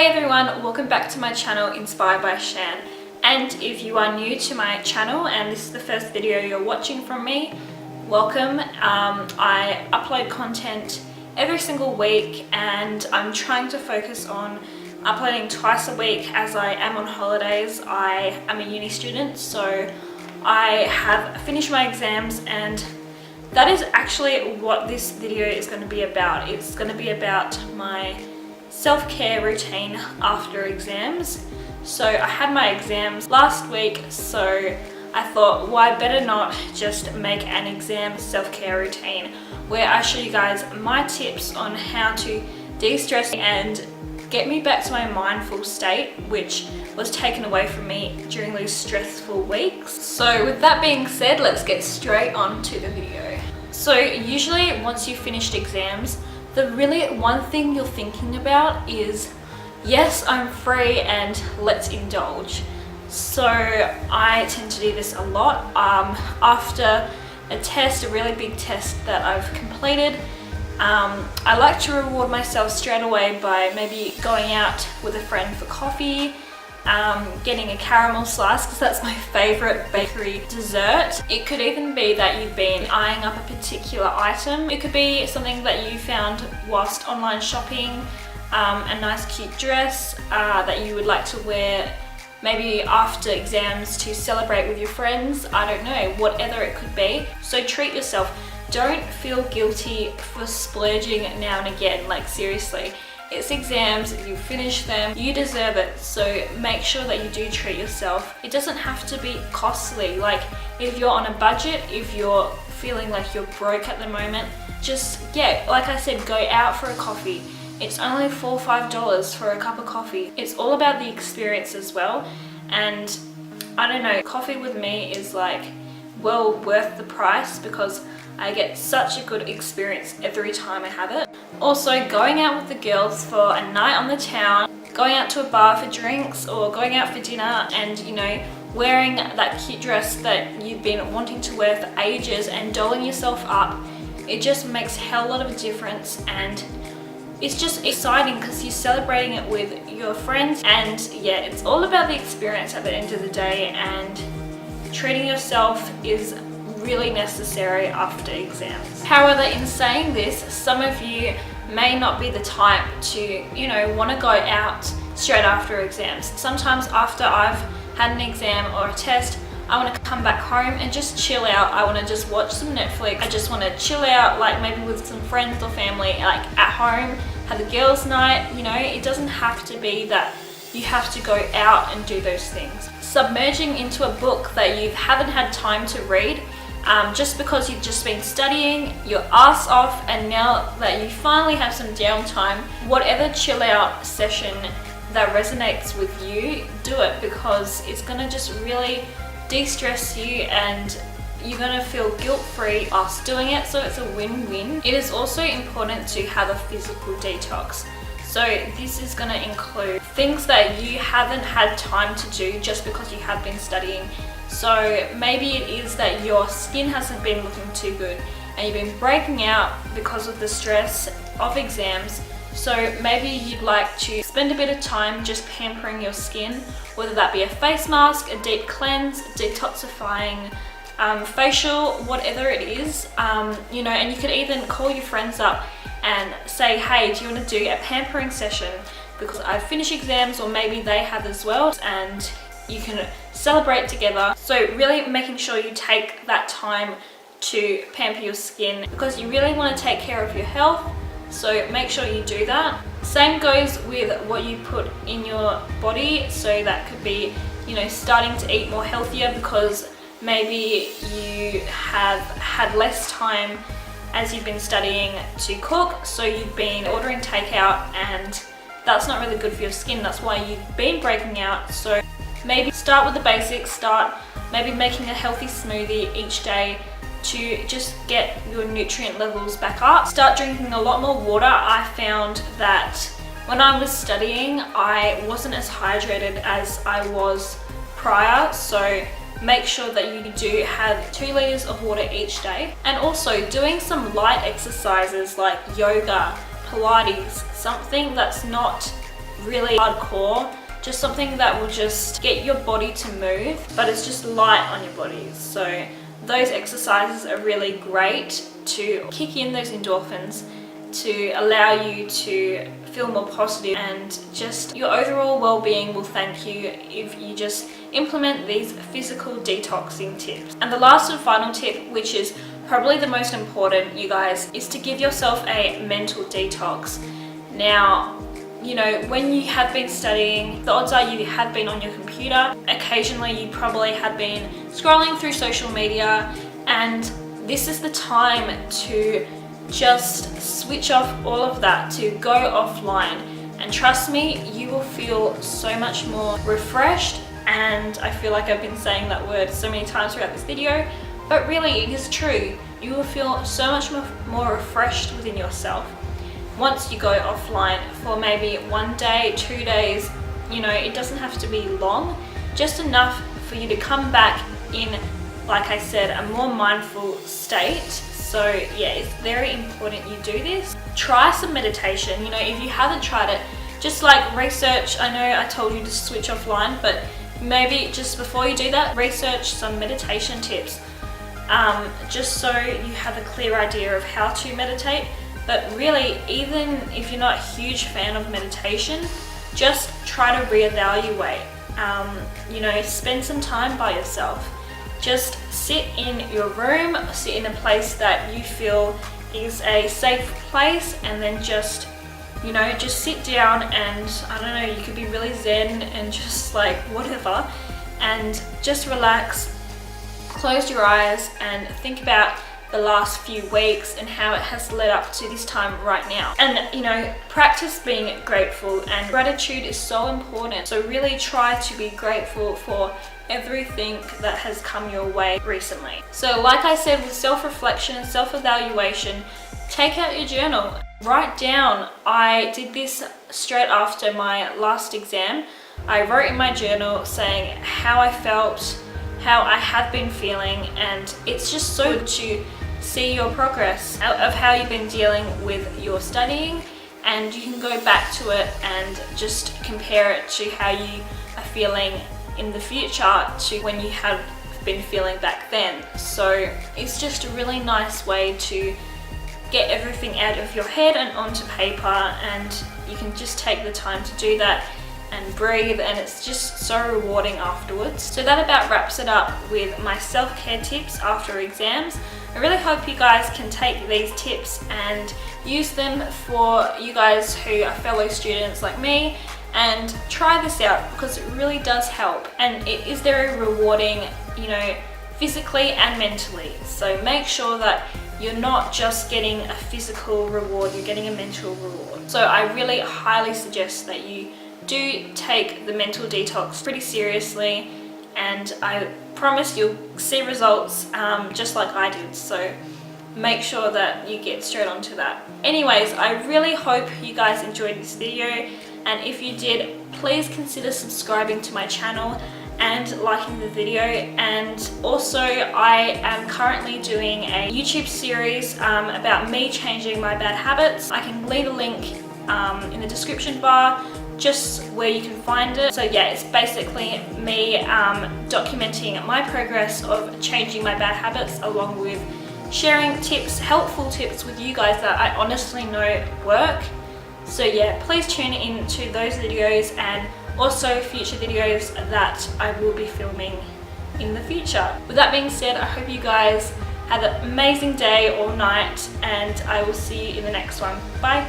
Hey everyone, welcome back to my channel Inspired by Shan. And if you are new to my channel and this is the first video you're watching from me, welcome. I upload content every single week and I'm trying to focus on uploading twice a week as I am on holidays. I am a uni student, so I have finished my exams and that is actually what this video is going to be about. It's going to be about my self-care routine after exams. So I had my exams last week, so I thought why better not just make an exam self-care routine where I show you guys my tips on how to de-stress and get me back to my mindful state, which was taken away from me during those stressful weeks. So with that being said, let's get straight on to the video. So usually once you've finished exams, the really one thing you're thinking about is, yes, I'm free and let's indulge. So I tend to do this a lot. After a test, a really big test that I've completed, I like to reward myself straight away by maybe going out with a friend for coffee, getting a caramel slice because that's my favorite bakery dessert. It could even be that you've been eyeing up a particular item. It could be something that you found whilst online shopping, a nice cute dress that you would like to wear maybe after exams to celebrate with your friends. I don't know, whatever it could be. So treat yourself. Don't feel guilty for splurging now and again, like seriously. It's exams, you finish them, you deserve it, so make sure that you do treat yourself. It doesn't have to be costly. Like if you're on a budget, if you're feeling like you're broke at the moment, just, yeah, like I said, go out for a coffee. It's only $4 or $5 for a cup of coffee. It's all about the experience as well, and I don't know, coffee with me is like well worth the price because I get such a good experience every time I have it. Also, going out with the girls for a night on the town, going out to a bar for drinks or going out for dinner and, you know, wearing that cute dress that you've been wanting to wear for ages and dolling yourself up, it just makes a hell lot of a difference, and it's just exciting because you're celebrating it with your friends. And yeah, it's all about the experience at the end of the day, and treating yourself is really necessary after exams. However, in saying this, some of you may not be the type to, you know, want to go out straight after exams. Sometimes after I've had an exam or a test, I want to come back home and just chill out. I want to just watch some Netflix. I just want to chill out, like maybe with some friends or family, like at home, have a girls' night. You know, it doesn't have to be that you have to go out and do those things. Submerging into a book that you haven't had time to read, just because you've just been studying your ass off, and now that you finally have some downtime, whatever chill out session that resonates with you, do it, because it's gonna just really de-stress you and you're gonna feel guilt-free whilst doing it, so it's a win-win. It is also important to have a physical detox. So this is going to include things that you haven't had time to do just because you have been studying. So maybe it is that your skin hasn't been looking too good and you've been breaking out because of the stress of exams. So maybe you'd like to spend a bit of time just pampering your skin, whether that be a face mask, a deep cleanse, detoxifying facial, whatever it is, you know, and you could even call your friends up and say, hey, do you want to do a pampering session because I've finished exams, or maybe they have as well, and you can celebrate together. So really making sure you take that time to pamper your skin because you really want to take care of your health, so make sure you do that. Same goes with what you put in your body, so that could be, you know, starting to eat more healthier because maybe you have had less time as you've been studying to cook, so you've been ordering takeout and that's not really good for your skin. That's why you've been breaking out. So maybe start with the basics, start maybe making a healthy smoothie each day to just get your nutrient levels back up. Start drinking a lot more water. I found that when I was studying, I wasn't as hydrated as I was prior, so make sure that you do have 2 liters of water each day. And also doing some light exercises like yoga, Pilates, something that's not really hardcore, just something that will just get your body to move, but it's just light on your body. So those exercises are really great to kick in those endorphins, to allow you to feel more positive, and just your overall well-being will thank you if you just implement these physical detoxing tips. And the last and final tip, which is probably the most important, you guys, is to give yourself a mental detox. Now, you know, when you have been studying, the odds are you have been on your computer. Occasionally you probably have been scrolling through social media, and this is the time to just switch off all of that, to go offline. And trust me, you will feel so much more refreshed. And I feel like I've been saying that word so many times throughout this video, but really it is true. You will feel so much more refreshed within yourself once you go offline for maybe 1 day, 2 days. You know, it doesn't have to be long, just enough for you to come back in, like I said, a more mindful state. So yeah, it's very important you do this. Try some meditation. You know, if you haven't tried it, just like research. I know I told you to switch offline, but maybe just before you do that, research some meditation tips, just so you have a clear idea of how to meditate. But really, even if you're not a huge fan of meditation, just try to reevaluate. You know, spend some time by yourself. Just sit in your room, sit in a place that you feel is a safe place, and then just, you know, just sit down and, I don't know, you could be really zen and just like whatever, and just relax, close your eyes and think about the last few weeks and how it has led up to this time right now. And you know, practice being grateful, and gratitude is so important. So really try to be grateful for everything that has come your way recently. So like I said, with self-reflection and self-evaluation, take out your journal, write down. I did this straight after my last exam. I wrote in my journal saying how I felt, how I have been feeling, and it's just so good to see your progress of how you've been dealing with your studying, and you can go back to it and just compare it to how you are feeling in the future to when you have been feeling back then. So it's just a really nice way to get everything out of your head and onto paper, and you can just take the time to do that and breathe, and it's just so rewarding afterwards. So that about wraps it up with my self-care tips after exams. I really hope you guys can take these tips and use them for you guys who are fellow students like me, and try this out because it really does help, and it is very rewarding, you know, physically and mentally. So make sure that you're not just getting a physical reward, you're getting a mental reward. So I really highly suggest that you do take the mental detox pretty seriously, and I promise you'll see results just like I did. So make sure that you get straight onto that. Anyways, I really hope you guys enjoyed this video, and if you did, please consider subscribing to my channel and liking the video. And also, I am currently doing a YouTube series about me changing my bad habits. I can leave a link in the description bar just where you can find it. So yeah, it's basically me documenting my progress of changing my bad habits, along with sharing tips, helpful tips with you guys that I honestly know work. So yeah, please tune in to those videos, and also future videos that I will be filming in the future. With that being said, I hope you guys have an amazing day or night, and I will see you in the next one. Bye.